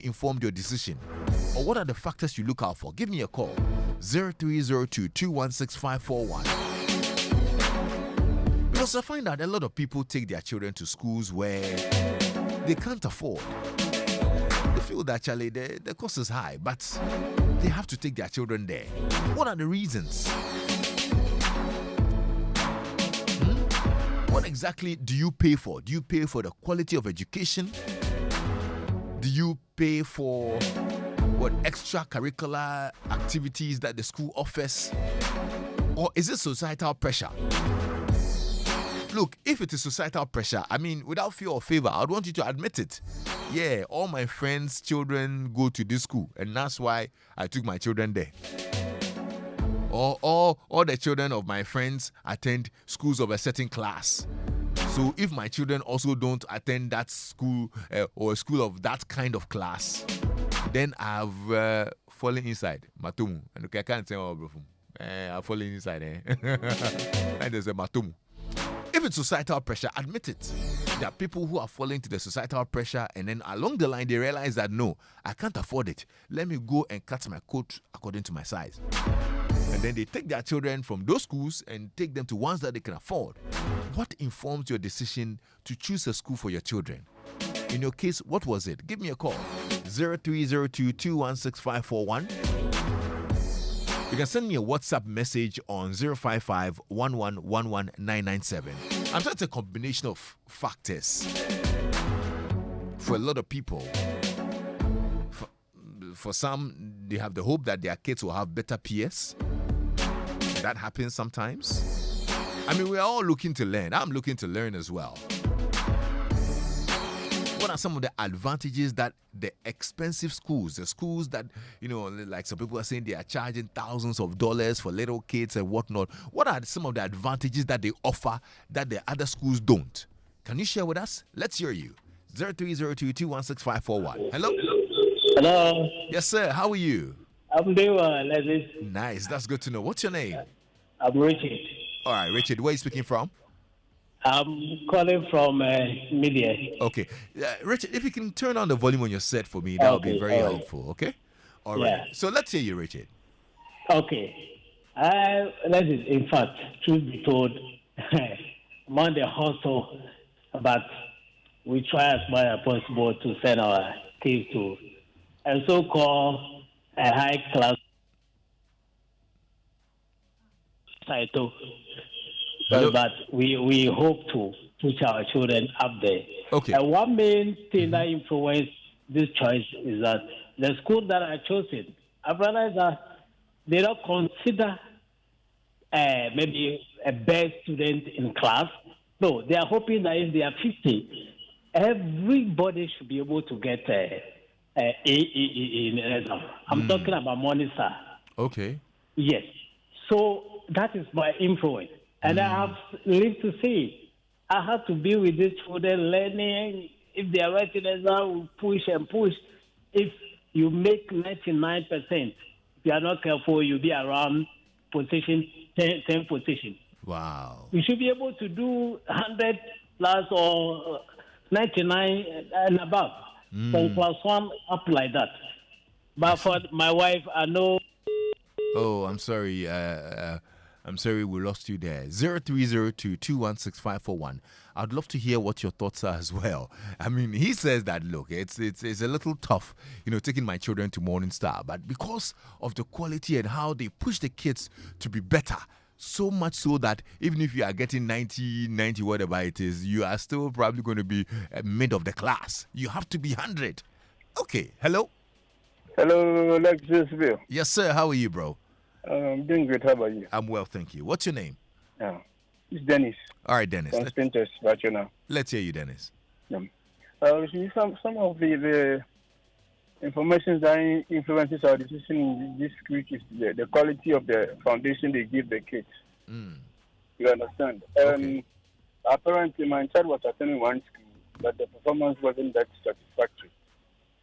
informed your decision? Or what are the factors you look out for? Give me a call. 0302-216-541. Because I find that a lot of people take their children to schools where they can't afford. They feel that, Charlie, the cost is high, but they have to take their children there. What are the reasons? What exactly do you pay for? Do you pay for the quality of education? Do you pay for what extracurricular activities that the school offers? Or is it societal pressure? Look, if it is societal pressure, I mean, without fear or favor, I would want you to admit it. Yeah, all my friends' children go to this school, and that's why I took my children there. Or all the children of my friends attend schools of a certain class. So if my children also don't attend that school or a school of that kind of class, then I've fallen inside. Matumu. And I can't say all of them. I've fallen inside. And there's a matumu. If it's societal pressure, admit it. There are people who are falling to the societal pressure, and then along the line they realize that no, I can't afford it. Let me go and cut my coat according to my size. And then they take their children from those schools and take them to ones that they can afford. What informs your decision to choose a school for your children? In your case, what was it? Give me a call. 0302-216-541. You can send me a WhatsApp message on 055-1111-997. I'm sure it's a combination of factors. For a lot of people, for some, they have the hope that their kids will have better peers. That happens sometimes. I mean, we're all looking to learn. I'm looking to learn as well. What are some of the advantages that the expensive schools, the schools that, like some people are saying they are charging thousands of dollars for little kids and whatnot. What are some of the advantages that they offer that the other schools don't? Can you share with us? Let's hear you. 0302-216-541. Hello? Hello. Yes, sir. How are you? I'm doing well, Lexis. Nice. That's good to know. What's your name? I'm Richard. All right, Richard. Where are you speaking from? I'm calling from media. Okay. Richard, if you can turn on the volume on your set for me, that would be very helpful, okay? All right. So let's hear you, Richard. Okay. Lexis, in fact, truth be told, I'm on the hustle, but we try as much as possible to send our kids to a so-called high-class title. But we hope to push our children up there. Okay. And one main thing that influenced this choice is that the school that I chosen, I've realized that they don't consider maybe a best student in class. No, they are hoping that if they are 50, everybody should be able to get A in exam. I'm talking about Monisa. Okay. Yes. So that is my influence. And I have lived to see. I have to be with these children learning. If they are writing exam, we push and push. If you make 99%, if you are not careful, you'll be around position 10 position. Wow. You should be able to do 100 plus or 99 and above. From class 1 up like that. But for my wife, I know. Oh, I'm sorry. I'm sorry we lost you there. 0302-216-541. I'd love to hear what your thoughts are as well. I mean, he says that, look, it's a little tough, taking my children to Morning Star. But because of the quality and how they push the kids to be better, so much so that even if you are getting 90, whatever it is, you are still probably going to be mid of the class. You have to be 100. Okay, hello? Hello, Lexis. Yes, sir. How are you, bro? I'm doing great. How about you? I'm well, thank you. What's your name? It's Dennis. All right, Dennis. Let's hear you, Dennis. Some of the information that influences our decision in this week is the quality of the foundation they give the kids. You understand? Okay. Apparently, my child was attending one school, but the performance wasn't that satisfactory.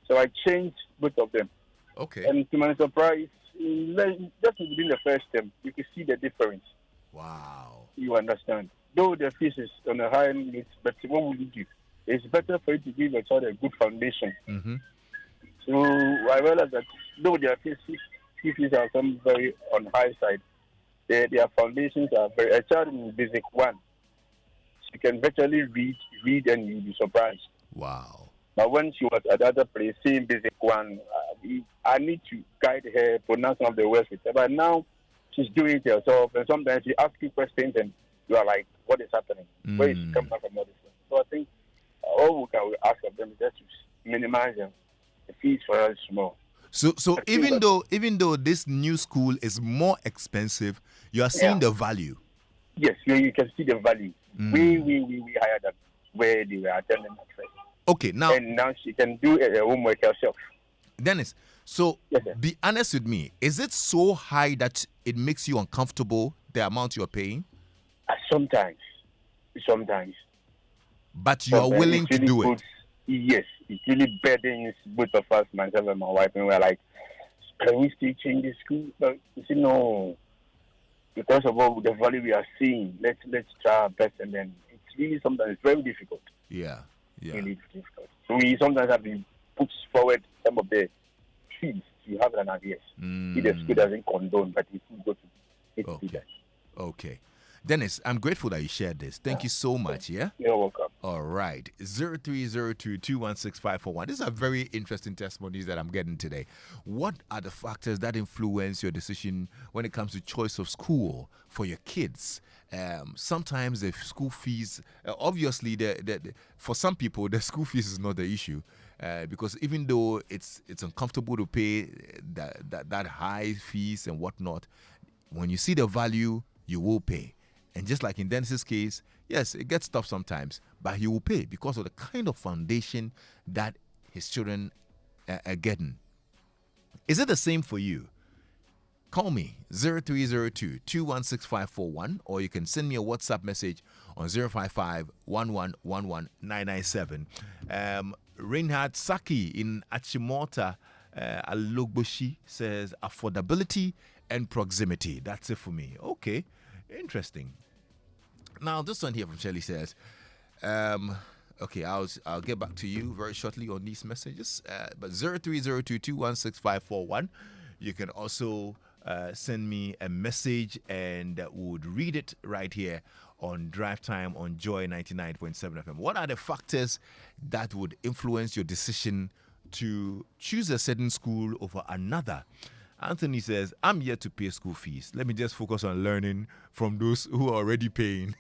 So I changed both of them. Okay. And to my surprise, just within the first term, you can see the difference. Wow. You understand? Though the fees is on a high rate, but what will you do? It's better for you to give a child a good foundation. So I realized that though their fees are some very on high side, their foundations are very. A child in basic one, she can virtually read, and you'll be surprised. Wow. But when she was at the other place, same basic one, I need to guide her, pronounce some of the words with her. But now she's doing it herself, and sometimes she asks you questions, and you are like, "What is happening? Where is she coming from all this?" So I think all we can ask of them is just to minimize them. The fees for us small. So even though this new school is more expensive, you are seeing the value. Yes, you can see the value. We higher than where they were attending at first. Okay, now And now she can do her homework herself. Dennis, so Yes, sir. be honest with me. Is it so high that it makes you uncomfortable, the amount you're paying? Sometimes. But you are Sometimes willing it to really do it. puts- Yes, it really burdens both of us, myself and my wife, and we're like, can we still change the school? But you see, no, because of all the value we are seeing, let's try our best, and then it's really sometimes very difficult. Yeah. Really difficult. So we sometimes have to put forward some of the fees you have an ideas. If the school doesn't condone, but if you go to it, do that. Okay. Dennis, I'm grateful that you shared this. Thank you so much, yeah? You're welcome. All right. 0302-216-541. These are very interesting testimonies that I'm getting today. What are the factors that influence your decision when it comes to choice of school for your kids? Sometimes the school fees, obviously, for some people, the school fees is not the issue. Because even though it's uncomfortable to pay that high fees and whatnot, when you see the value, you will pay. And just like in Dennis's case, yes, it gets tough sometimes, but he will pay because of the kind of foundation that his children are getting. Is it the same for you? Call me 0302-216-541, or you can send me a WhatsApp message on 055-1111-997. Reinhard Saki in Achimota, Alogboshi says affordability and proximity. That's it for me. Okay, interesting. Now, this one here from Shelley says, okay, I'll get back to you very shortly on these messages. But 0302-216-541. You can also send me a message, and we would read it right here on Drive Time on Joy 99.7 FM. What are the factors that would influence your decision to choose a certain school over another? Anthony says, I'm yet to pay school fees. Let me just focus on learning from those who are already paying.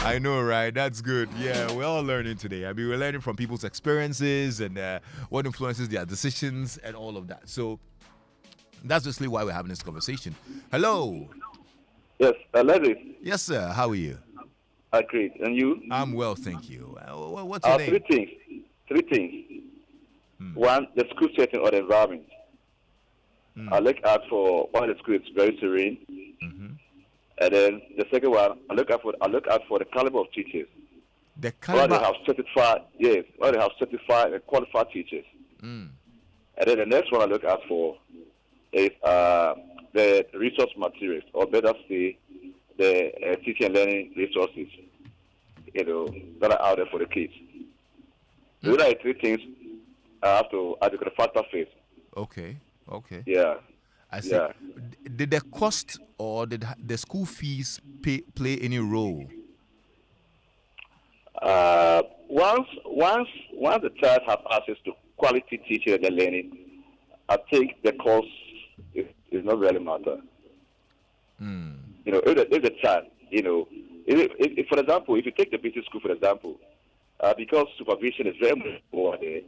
I know, right? That's good. Yeah, we're all learning today. I mean, we're learning from people's experiences and what influences their decisions and all of that. So that's basically why we're having this conversation. Hello. Yes, Larry. Yes, sir. How are you? Great. And you? I'm well, thank you. What's your name? Three things. One, the school setting or the environment. I look out for why the school is very serene. And then the second one, I look out for the caliber of teachers. The caliber. Why they have certified and qualified teachers. And then the next one I look out for is the resource materials, or better say, the teaching and learning resources, that are out there for the kids. Those are the three things I have to the factor phase. Okay. Yeah. I see. Yeah. Did the cost or did the school fees play any role? Once the child has access to quality teaching and learning, I think the cost is not really matter. If the child, if for example, if you take the business school for example, because supervision is very much over there.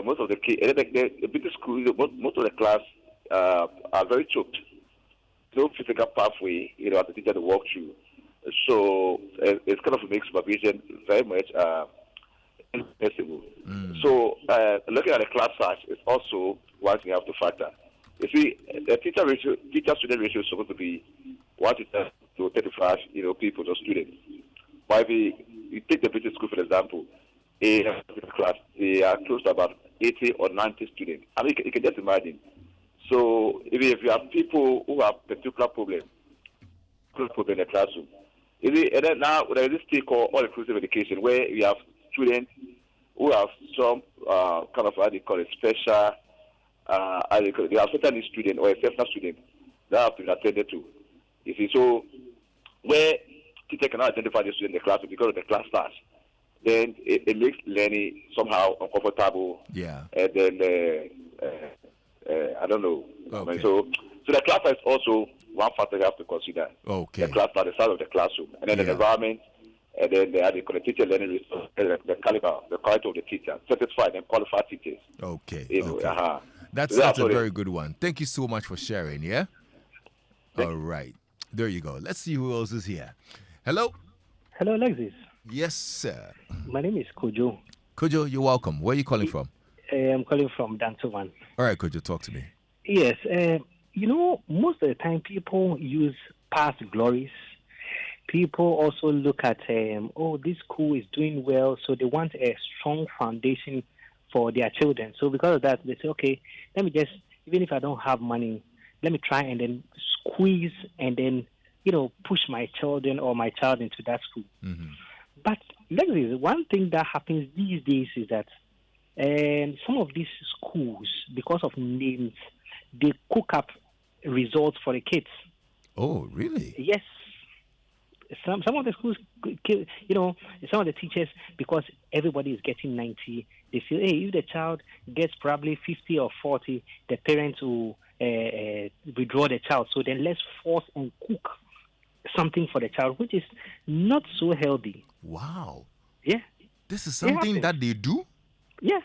Most of the kids, the business school, most of the class are very choked. No physical pathway, as the teacher to walk through. So it's kind of makes supervision very much impossible. So looking at the class size is also one thing you have to factor. You see, the teacher-student ratio is supposed to be 1 to 35, people or students. But if you take the business school for example, in a class, they are close to about 80 or 90 students. I mean, you can just imagine. So if you have people who have particular problem in the classroom, and then now there is this thing called all-inclusive education, where you have students who have some kind of how they call it special, they have special needs student or exceptional student that have to be attended to. You see, so where teacher cannot identify the student in the class because of the class stars, then it makes learning somehow uncomfortable. Yeah. And then I don't know. Okay. I mean, so the class is also one factor you have to consider. Okay. The class star, the size of the classroom, and then the environment, and then the teacher learning resource, the caliber, the quality of the teacher, satisfied and qualified teachers. Okay. You know, Okay. That's a very good one. Thank you so much for sharing. Yeah. All right. There you go. Let's see who else is here. Hello. Hello, Lexis. Yes, sir. My name is Kojo. Kojo, you're welcome. Where are you calling from? I'm calling from Dantovan. All right, Kojo, talk to me. Yes. Most of the time people use past glories. People also look at, this school is doing well, so they want a strong foundation for their children. So because of that, they say, okay, let me just, even if I don't have money, let me try and then squeeze and then, push my children or my child into that school. Mm-hmm. But one thing that happens these days is that some of these schools, because of names, they cook up results for the kids. Oh, really? Yes. Some of the schools, some of the teachers, because everybody is getting 90, they feel, hey, if the child gets probably 50 or 40, the parents will withdraw the child. So then let's force and cook something for the child, which is not so healthy. Wow. Yeah. This is something that they do? Yeah.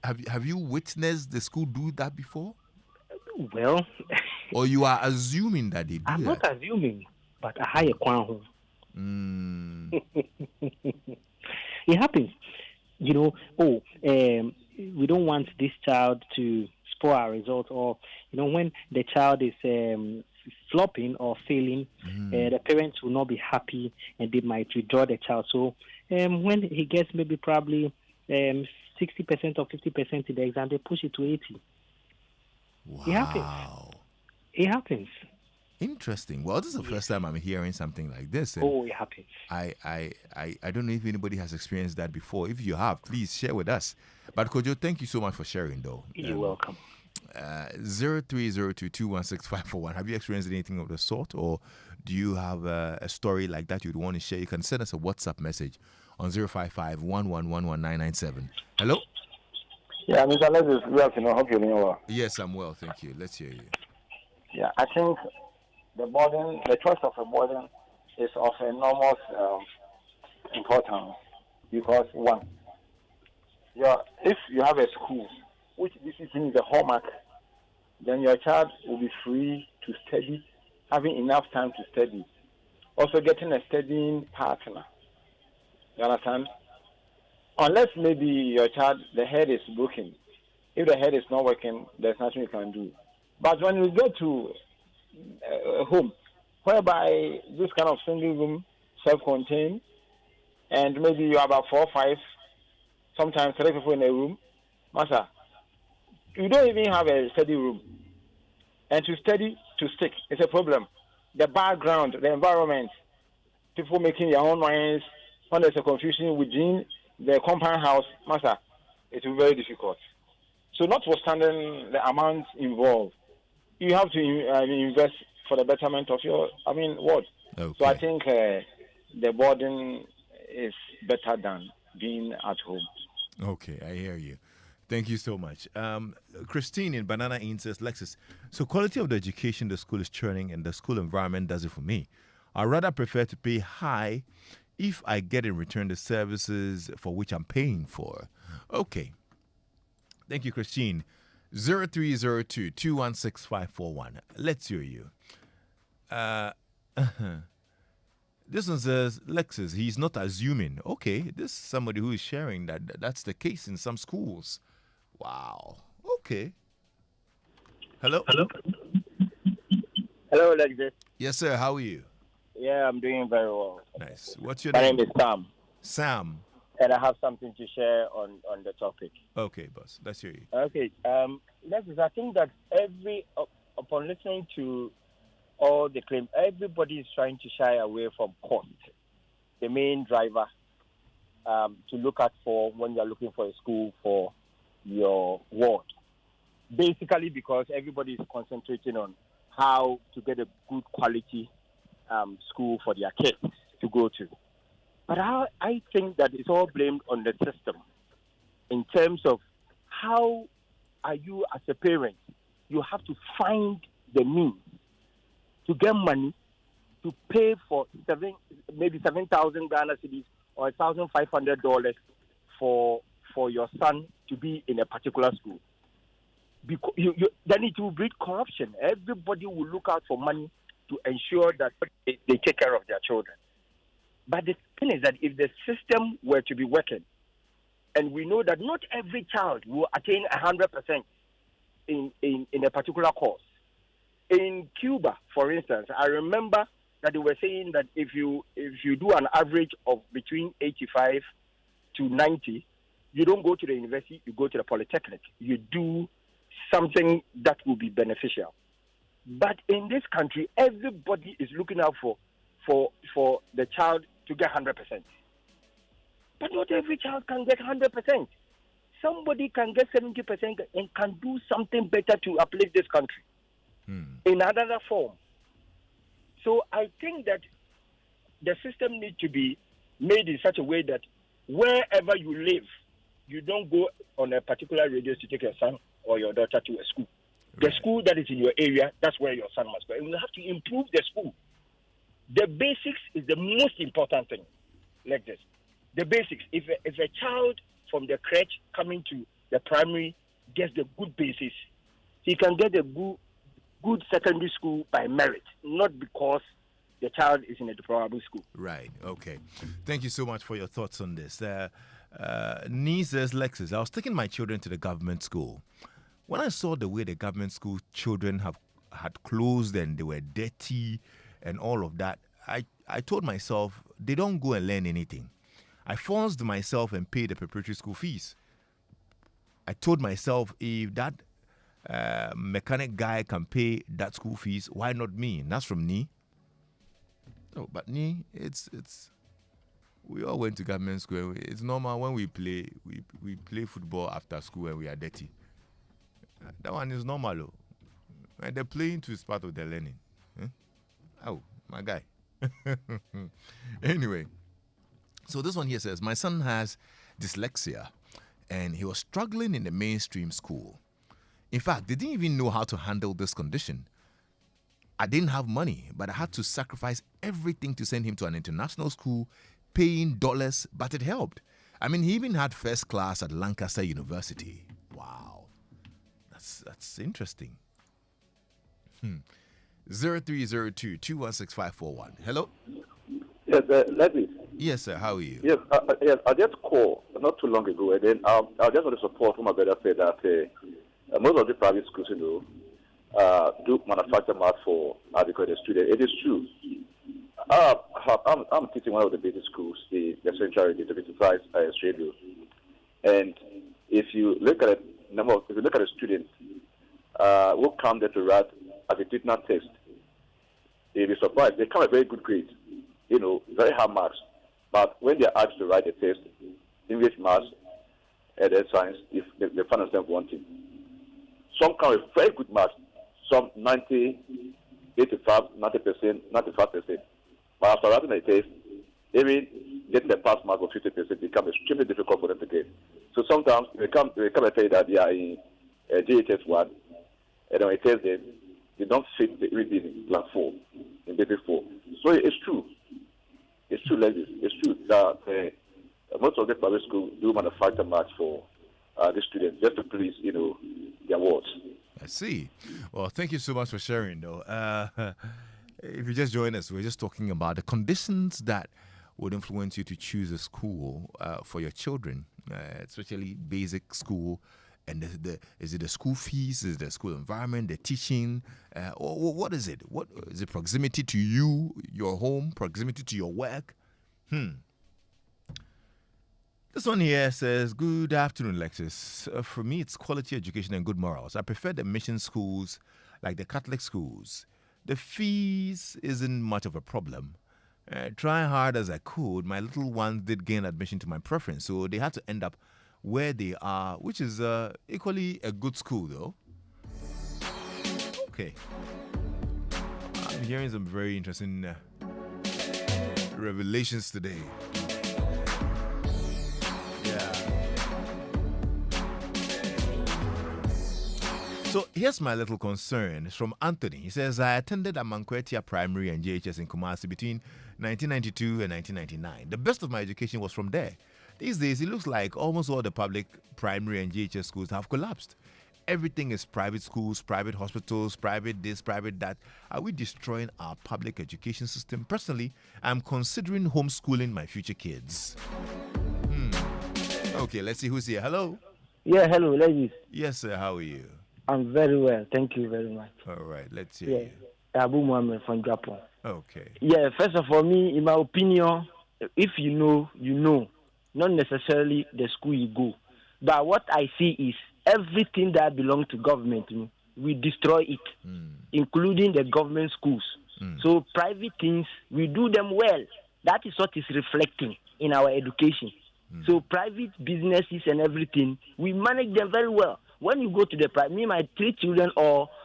Have you witnessed the school do that before? Well. Or you are assuming that they do I'm that? not assuming, but I hire Kwan. It happens. We don't want this child to spoil our results, or when the child is flopping or failing, the parents will not be happy and they might withdraw the child. So when he gets maybe probably 60% or 50% in the exam, they push it to 80. Wow. It happens. Interesting. Well, this is the first time I'm hearing something like this. It happens. I don't know if anybody has experienced that before. If you have, please share with us. But Kojo, thank you so much for sharing, though. You're welcome. 0302216541. Have you experienced anything of the sort, or do you have a story like that you'd want to share? You can send us a WhatsApp message on 055-111-1997. Hello? Yeah, Mr. Lexis, good afternoon. I hope you're doing well. Yes, I'm well, thank you. Let's hear you. Yeah, I think the choice of a boarding is of enormous importance because, one, if you have a school, which this is the hallmark, then your child will be free to study, having enough time to study. Also getting a studying partner. You understand? Unless maybe your child, the head is broken. If the head is not working, there's nothing you can do. But when you go to a home, whereby this kind of single room, self-contained, and maybe you have about 4 or 5, sometimes 3 people in a room, master, you don't even have a study room. And to study, to stick, it's a problem. The background, the environment, people making their own minds, when there's a confusion within the compound house, master, it will be very difficult. So notwithstanding the amount involved, you have to invest for the betterment of your, ward. Okay. So I think the boarding is better than being at home. Okay, I hear you. Thank you so much. Christine in Banana Inn says, Lexis, so quality of the education the school is churning and the school environment does it for me. I rather prefer to pay high if I get in return the services for which I'm paying for. Okay. Thank you, Christine. 0302-216-541. Let's hear you. This one says, Lexis, he's not assuming. Okay, this is somebody who is sharing that's the case in some schools. Wow. Okay. Hello? Hello, Lexis. Yes, sir. How are you? Yeah, I'm doing very well. Nice. What's your My name? name is Sam. Sam. And I have something to share on the topic. Okay, boss. Let's hear you. Okay. Lexis, I think that upon listening to all the claims, everybody is trying to shy away from cost, the main driver to look out for when you're looking for a school for your ward. Basically, because everybody is concentrating on how to get a good quality school for their kids to go to. But I think that it's all blamed on the system in terms of how are you as a parent. You have to find the means to get money to pay for maybe 7,000 Ghana cedis or $1,500 for your son to be in a particular school. Because then it will breed corruption. Everybody will look out for money to ensure that they take care of their children. But the thing is that if the system were to be working, and we know that not every child will attain 100% in a particular course. In Cuba, for instance, I remember that they were saying that if you do an average of between 85 to 90, you don't go to the university, you go to the polytechnic. You do something that will be beneficial. But in this country, everybody is looking out for the child to get 100%. But not every child can get 100%. Somebody can get 70% and can do something better to uplift this country in another form. So I think that the system needs to be made in such a way that wherever you live, you don't go on a particular radius to take your son or your daughter to a school. Right. The school that is in your area, that's where your son must go. And we have to improve the school. The basics is the most important thing, like this. The basics. If a child from the crèche coming to the primary gets the good basis, he can get a good secondary school by merit, not because the child is in a deplorable school. Right. Okay. Thank you so much for your thoughts on this. Nee says, Lexis, I was taking my children to the government school. When I saw the way the government school children had closed and they were dirty and all of that, I told myself, they don't go and learn anything. I forced myself and paid the preparatory school fees. I told myself, if that mechanic guy can pay that school fees, why not me? And that's from Nee. No, but Nee, it's we all went to government school. It's normal when we play football after school and we are dirty. That one is normal, though. And the playing too is part of the learning. Oh, my guy. Anyway, so this one here says, my son has dyslexia and he was struggling in the mainstream school. In fact, they didn't even know how to handle this condition. I didn't have money, but I had to sacrifice everything to send him to an international school, paying dollars, but it helped. I mean, he even had first class at Lancaster University. Wow. That's interesting. 0302-216-541. Hello? Yes, Lexis. Yes, sir. How are you? Yes, I just called not too long ago, and then I just want to support what my brother said that most of the private schools, do manufacture math for adequate students. It is true. I'm teaching one of the basic schools, the Central Radio, the Basic Radio, and if you look at the students who come there to write attitudinal test, you'll be surprised. They come with very good grades, very high marks. But when they're asked to write a test, English, maths, and then science, if they find themselves wanting. Some come with very good marks, some 90, 85, 90%, 95%. But after writing a test, even getting the pass mark of 50% becomes extremely difficult for them to get. So sometimes they come and say that they are in GHS 1, and when I test them, they don't fit the reading plan 4, in basic 4. So it's true. It's true, ladies. It's true that most of the private schools do manufacture marks for the students just to please, their wards. I see. Well, thank you so much for sharing, though. If you just join us, we're just talking about the conditions that would influence you to choose a school for your children, especially basic school. And is it the school fees? Is it the school environment, the teaching? Or what is it? What is it? Proximity to you, your home, proximity to your work? This one here says, good afternoon, Lexis. For me, it's quality education and good morals. I prefer the mission schools like the Catholic schools. The fees isn't much of a problem. Try hard as I could, my little ones did gain admission to my preference, so they had to end up where they are, which is equally a good school, though. Okay. I'm hearing some very interesting revelations today. Yeah. So here's my little concern. It's from Anthony. He says, I attended Amankwetia Primary and JHS in Kumasi between 1992 and 1999. The best of my education was from there. These days, it looks like almost all the public primary and JHS schools have collapsed. Everything is private schools, private hospitals, private this, private that. Are we destroying our public education system? Personally, I'm considering homeschooling my future kids. Okay, let's see who's here. Hello? Yeah, hello, ladies. Yes, sir. How are you? I'm very well. Thank you very much. All right, let's hear you. Abu Muhammad from Japan. Okay. Yeah, first of all, me, in my opinion, if you know, you know. Not necessarily the school you go. But what I see is everything that belongs to government, we destroy it, including the government schools. So private things, we do them well. That is what is reflecting in our education. So private businesses and everything, we manage them very well. When you go to the private, me, my 3 children,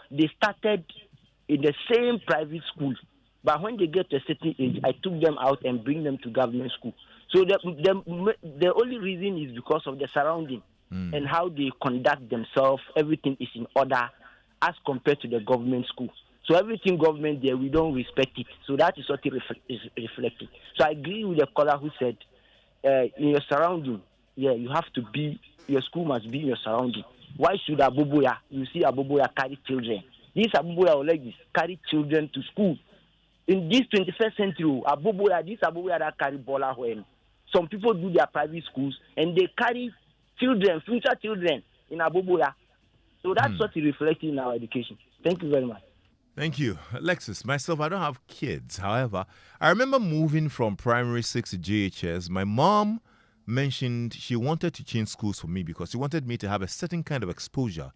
they started in the same private school. But when they get to a certain age, I took them out and bring them to government school. So the only reason is because of the surrounding and how they conduct themselves. Everything is in order as compared to the government school. So everything government there, we don't respect it. So that is what is reflecting. So I agree with the caller who said, in your surrounding, you have to be, your school must be in your surrounding. Why should Abubuya, you see Abubuya carry children? These Abubuya or Lexis carry children to school. In this 21st century, these Abubuya that carry bola when some people do their private schools and they carry children, future children in Abubuya. So that's what is reflecting in our education. Thank you very much. Thank you. Lexis, myself, I don't have kids. However, I remember moving from primary 6 to JHS. My mom mentioned she wanted to change schools for me because she wanted me to have a certain kind of exposure.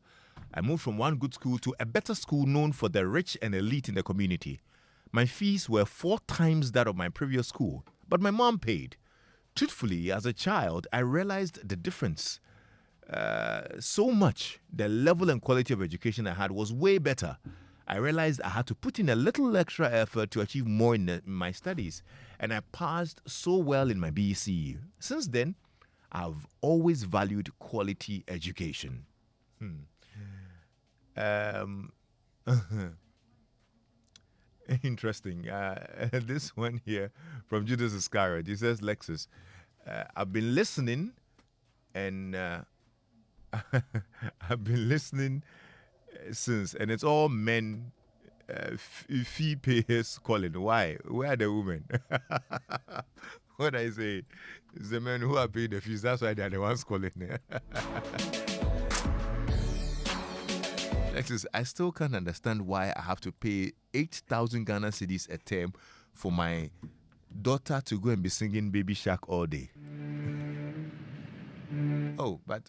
I moved from one good school to a better school known for the rich and elite in the community. My fees were 4 times that of my previous school, but my mom paid. Truthfully, as a child, I realized the difference. So much. The level and quality of education I had was way better. I realized I had to put in a little extra effort to achieve more in my studies, and I passed so well in my BECE. Since then, I've always valued quality education. Interesting. This one here from Judas Iscariot. He says, Lexis, I've been listening and I've been listening since, and it's all men fee payers calling. Why? Where are the women? What I say, it's the men who are paying the fees. That's why they're the ones calling. Lexis, I still can't understand why I have to pay 8,000 Ghana cedis a term for my daughter to go and be singing Baby Shark all day. Oh, but